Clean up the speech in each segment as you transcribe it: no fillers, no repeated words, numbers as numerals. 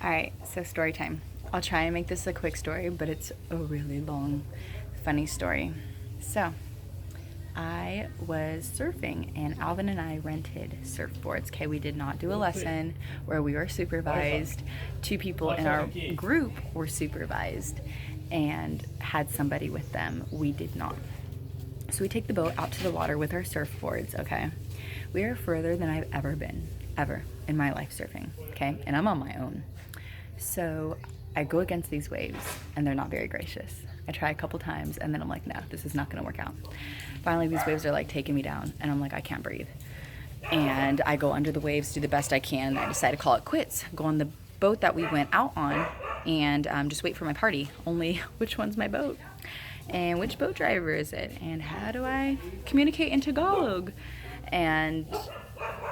All right, so story time. I'll try and make this a quick story, but it's a really long, funny story. So, I was surfing and Alvin and I rented surfboards. Okay, we did not do a lesson where we were supervised. Two people in our group were supervised and had somebody with them. We did not. So we take the boat out to the water with our surfboards, okay? We are further than I've ever been, ever in my life surfing, okay? And I'm on my own. So I go against these waves and they're not very gracious. I try a couple times and then I'm like, no, this is not gonna work out. Finally, these waves are like taking me down and I'm like, I can't breathe. And I go under the waves, do the best I can, and I decide to call it quits. Go on the boat that we went out on and just wait for my party. Only which one's my boat? And which boat driver is it? And how do I communicate in Tagalog? And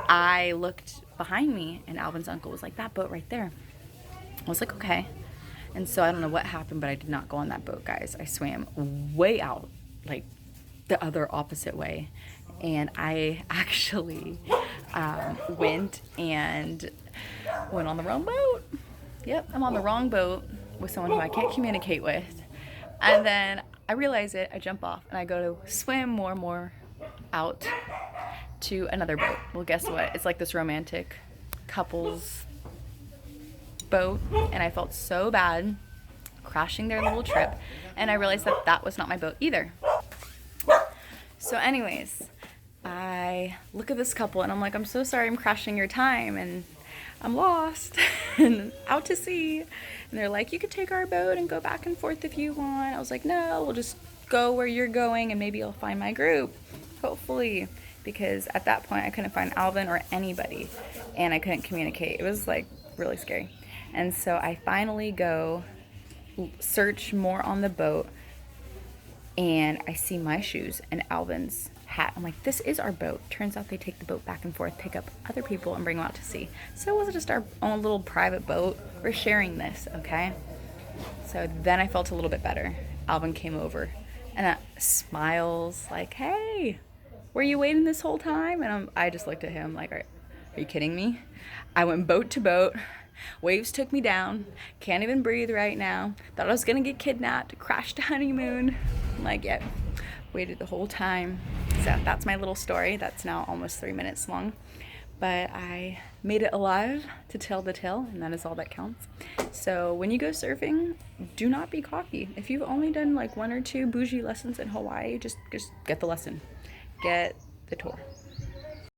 I looked behind me and Alvin's uncle was like, that boat right there. I was like, okay. And so I don't know what happened, but I did not go on that boat, guys. I swam way out, like the other opposite way. And I actually went on the wrong boat. Yep, I'm on the wrong boat with someone who I can't communicate with. And then I realize it, I jump off and I go to swim more out to another boat. Well, guess what? It's like this romantic couples boat, and I felt so bad crashing their little trip, and I realized that that was not my boat either. So anyways, I look at this couple and I'm like, I'm so sorry I'm crashing your time and I'm lost and out to sea. And they're like, you could take our boat and go back and forth if you want. I was like, no, we'll just go where you're going and maybe I'll find my group, hopefully, because at that point I couldn't find Alvin or anybody and I couldn't communicate. It was like really scary. And so I finally go search more on the boat and I see my shoes and Alvin's hat. I'm like, this is our boat. Turns out they take the boat back and forth, pick up other people and bring them out to sea. So it wasn't just our own little private boat. We're sharing this, okay? So then I felt a little bit better. Alvin came over and smiles like, hey, were you waiting this whole time? And I just looked at him like, are you kidding me? I went boat to boat. Waves took me down. Can't even breathe right now. Thought I was gonna get kidnapped. Crashed a honeymoon. I'm like, yep. Waited the whole time. So that's my little story. That's now almost 3 minutes long. But I made it alive to tell the tale, and that is all that counts. So when you go surfing, do not be cocky. If you've only done like 1 or 2 bougie lessons in Hawaii, just get the lesson. Get the tour.